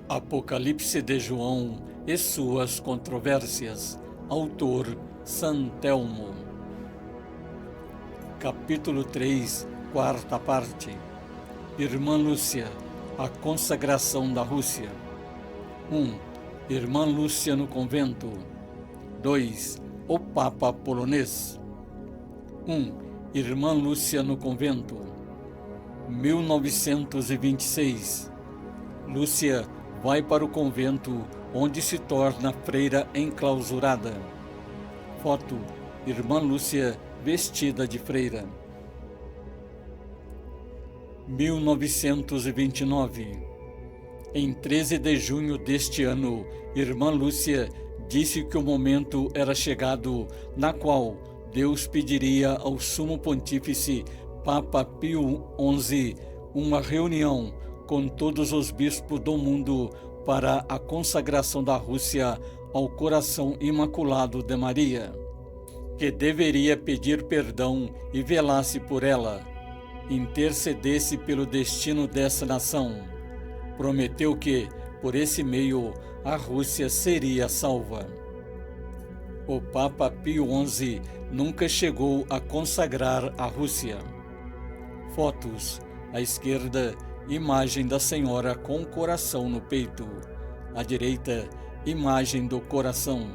Apocalipse de João e suas controvérsias. Autor Santelmo. Capítulo 3, quarta parte. Irmã Lúcia, a consagração da Rússia. 1. Irmã Lúcia no convento. 2. O Papa polonês. 1. Irmã Lúcia no convento. 1926. Lúcia vai para o convento, onde se torna freira enclausurada. Foto: Irmã Lúcia vestida de freira. 1929. Em 13 de junho deste ano, Irmã Lúcia disse que o momento era chegado na qual Deus pediria ao Sumo Pontífice Papa Pio XI uma reunião com todos os bispos do mundo para a consagração da Rússia ao coração imaculado de Maria, que deveria pedir perdão e velasse por ela, intercedesse pelo destino dessa nação. Prometeu que, por esse meio, a Rússia seria salva. O Papa Pio XI nunca chegou a consagrar a Rússia. Fotos: à esquerda, imagem da Senhora com o coração no peito. À direita, imagem do coração.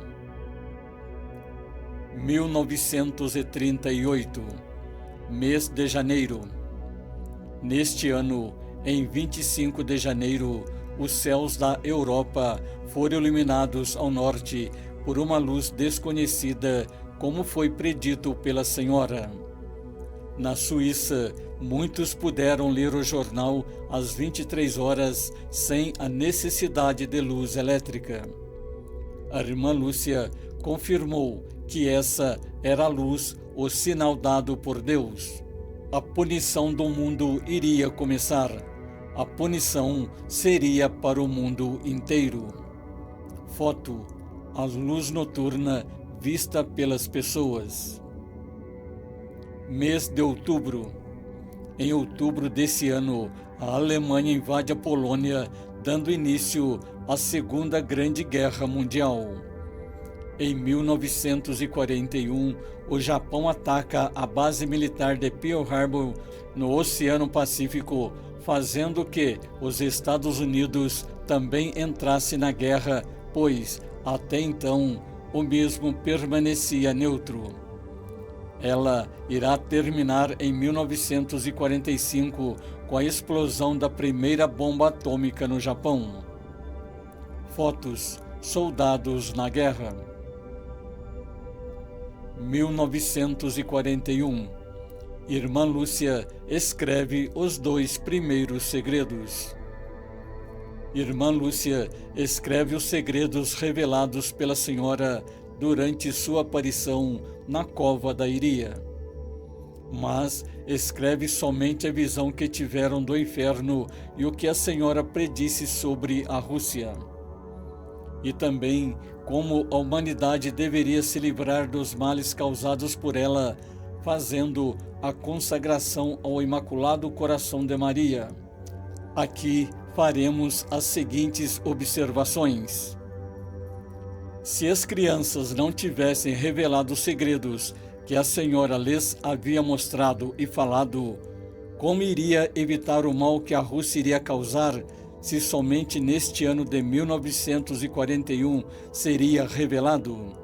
1938. Mês de janeiro. Neste ano, em 25 de janeiro, os céus da Europa foram iluminados ao norte por uma luz desconhecida, como foi predito pela Senhora. Na Suíça, muitos puderam ler o jornal às 23 horas sem a necessidade de luz elétrica. A irmã Lúcia confirmou que essa era a luz, o sinal dado por Deus. A punição do mundo iria começar. A punição seria para o mundo inteiro. Foto: a luz noturna vista pelas pessoas. Mês de outubro. Em outubro desse ano, a Alemanha invade a Polônia, dando início à Segunda Grande Guerra Mundial. Em 1941, o Japão ataca a base militar de Pearl Harbor, no Oceano Pacífico, fazendo que os Estados Unidos também entrassem na guerra, pois, até então, o mesmo permanecia neutro. Ela irá terminar em 1945 com a explosão da primeira bomba atômica no Japão. Fotos: soldados na guerra. 1941. Irmã Lúcia escreve os 2 primeiros segredos. Irmã Lúcia escreve os segredos revelados pela Senhora durante sua aparição na cova da Iria. Mas escreve somente a visão que tiveram do inferno e o que a Senhora predisse sobre a Rússia. E também como a humanidade deveria se livrar dos males causados por ela, fazendo a consagração ao Imaculado Coração de Maria. Aqui faremos as seguintes observações. Se as crianças não tivessem revelado os segredos que a Senhora lhes havia mostrado e falado, como iria evitar o mal que a Rússia iria causar, se somente neste ano de 1941 seria revelado?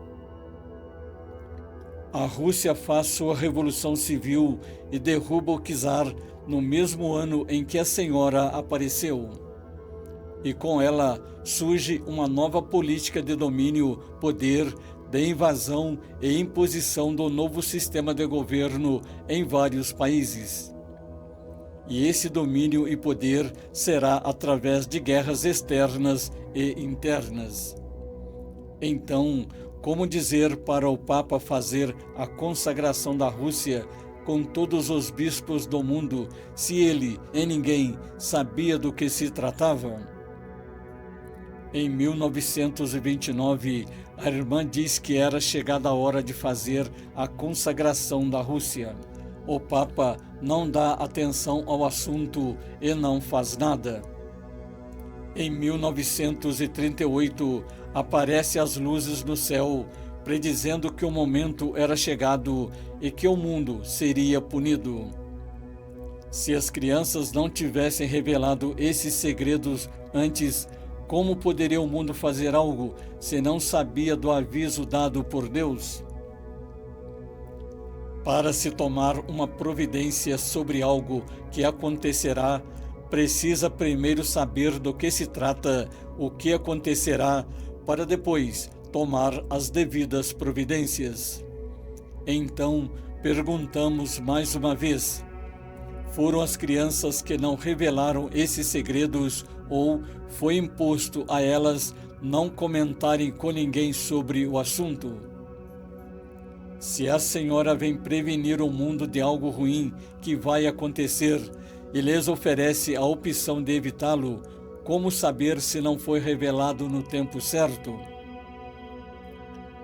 A Rússia faz sua revolução civil e derruba o czar no mesmo ano em que a Senhora apareceu. E com ela surge uma nova política de domínio, poder, de invasão e imposição do novo sistema de governo em vários países. E esse domínio e poder será através de guerras externas e internas. Então, como dizer para o Papa fazer a consagração da Rússia com todos os bispos do mundo, se ele e ninguém sabia do que se tratava? Em 1929, a irmã diz que era chegada a hora de fazer a consagração da Rússia. O Papa não dá atenção ao assunto e não faz nada. Em 1938, aparecem as luzes no céu, predizendo que o momento era chegado e que o mundo seria punido. Se as crianças não tivessem revelado esses segredos antes, como poderia o mundo fazer algo se não sabia do aviso dado por Deus? Para se tomar uma providência sobre algo que acontecerá, precisa primeiro saber do que se trata, o que acontecerá, para depois tomar as devidas providências. Então, perguntamos mais uma vez: foram as crianças que não revelaram esses segredos ou foi imposto a elas não comentarem com ninguém sobre o assunto? Se a Senhora vem prevenir o mundo de algo ruim que vai acontecer e lhes oferece a opção de evitá-lo, como saber se não foi revelado no tempo certo?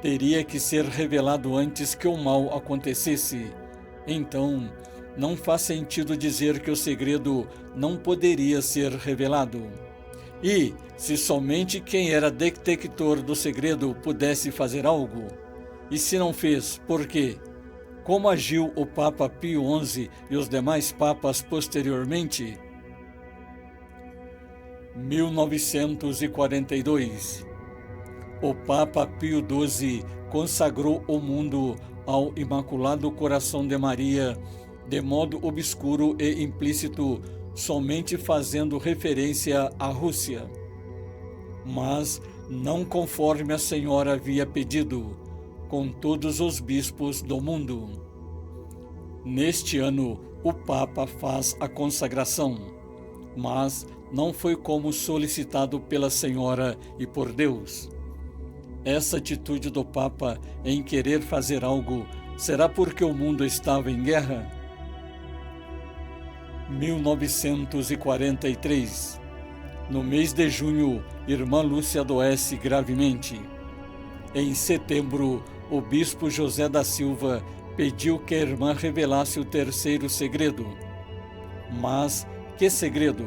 Teria que ser revelado antes que o mal acontecesse. Então, não faz sentido dizer que o segredo não poderia ser revelado. E, se somente quem era detector do segredo pudesse fazer algo? E se não fez, por quê? Como agiu o Papa Pio XI e os demais papas posteriormente? 1942. O Papa Pio XII consagrou o mundo ao Imaculado Coração de Maria, de modo obscuro e implícito, somente fazendo referência à Rússia. Mas não conforme a Senhora havia pedido, com todos os bispos do mundo. Neste ano, o Papa faz a consagração, mas não foi como solicitado pela Senhora e por Deus. Essa atitude do Papa em querer fazer algo, será porque o mundo estava em guerra? 1943. No mês de junho, irmã Lúcia adoece gravemente. Em setembro, o bispo José da Silva pediu que a irmã revelasse o terceiro segredo. Mas que segredo?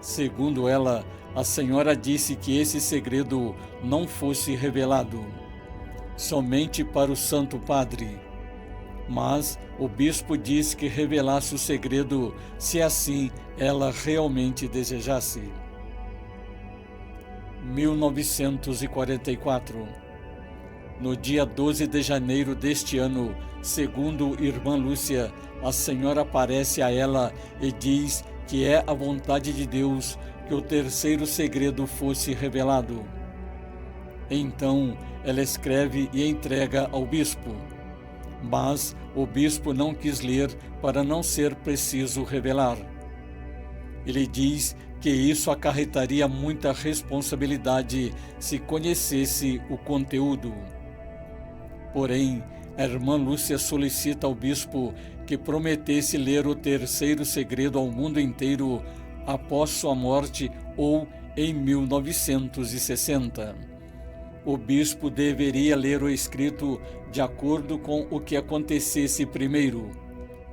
Segundo ela, a Senhora disse que esse segredo não fosse revelado, somente para o Santo Padre. Mas o bispo disse que revelasse o segredo se assim ela realmente desejasse. 1944. No dia 12 de janeiro deste ano, segundo irmã Lúcia, a Senhora aparece a ela e diz que é a vontade de Deus que o terceiro segredo fosse revelado. Então, ela escreve e entrega ao bispo. Mas o bispo não quis ler para não ser preciso revelar. Ele diz que isso acarretaria muita responsabilidade se conhecesse o conteúdo. Porém, a irmã Lúcia solicita ao bispo que prometesse ler o terceiro segredo ao mundo inteiro após sua morte ou em 1960. O bispo deveria ler o escrito de acordo com o que acontecesse primeiro,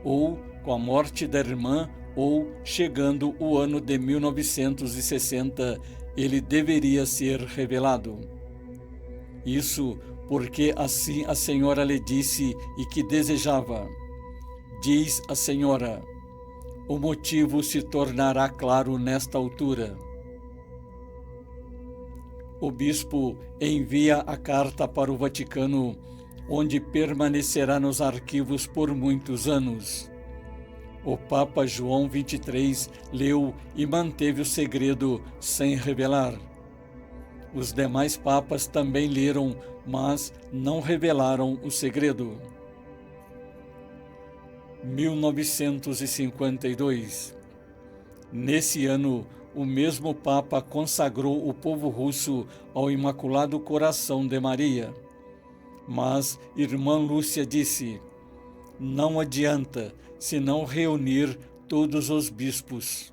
ou com a morte da irmã, ou chegando o ano de 1960, ele deveria ser revelado. Isso porque assim a Senhora lhe disse e que desejava. Diz a Senhora: o motivo se tornará claro nesta altura. O bispo envia a carta para o Vaticano, onde permanecerá nos arquivos por muitos anos. O Papa João XXIII leu e manteve o segredo sem revelar. Os demais papas também leram, mas não revelaram o segredo. 1952. Nesse ano, o mesmo Papa consagrou o povo russo ao Imaculado Coração de Maria. Mas irmã Lúcia disse: não adianta, senão reunir todos os bispos.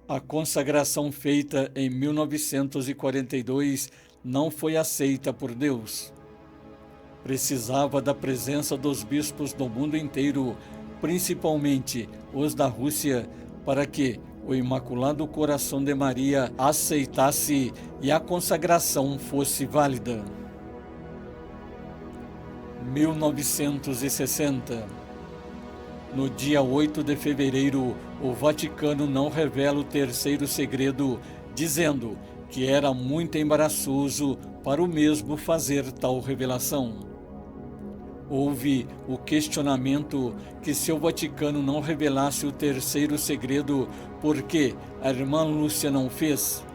A consagração feita em 1942 não foi aceita por Deus. Precisava da presença dos bispos do mundo inteiro, principalmente os da Rússia, para que o Imaculado Coração de Maria aceitasse e a consagração fosse válida. 1960. No dia 8 de fevereiro, o Vaticano não revela o terceiro segredo, dizendo que era muito embaraçoso para o mesmo fazer tal revelação. Houve o questionamento que se o Vaticano não revelasse o terceiro segredo, por que a irmã Lúcia não fez?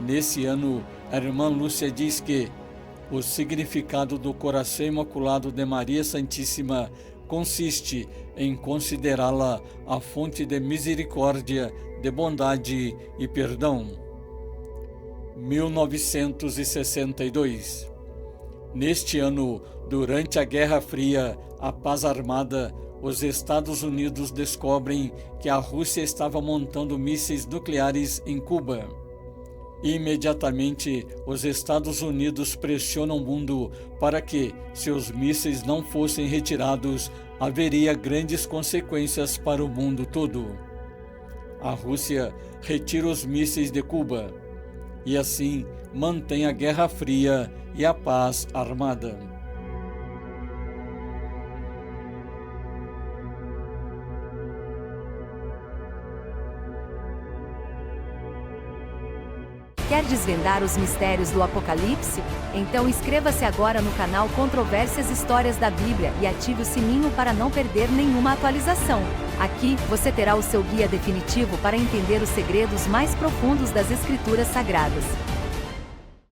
Nesse ano, a irmã Lúcia diz que o significado do Coração Imaculado de Maria Santíssima consiste em considerá-la a fonte de misericórdia, de bondade e perdão. 1962. Neste ano, durante a Guerra Fria, a paz armada, os Estados Unidos descobrem que a Rússia estava montando mísseis nucleares em Cuba. Imediatamente, os Estados Unidos pressionam o mundo para que, se os mísseis não fossem retirados, haveria grandes consequências para o mundo todo. A Rússia retira os mísseis de Cuba e assim mantém a Guerra Fria e a paz armada. Quer desvendar os mistérios do Apocalipse? Então inscreva-se agora no canal Controvérsias Histórias da Bíblia e ative o sininho para não perder nenhuma atualização. Aqui, você terá o seu guia definitivo para entender os segredos mais profundos das Escrituras Sagradas.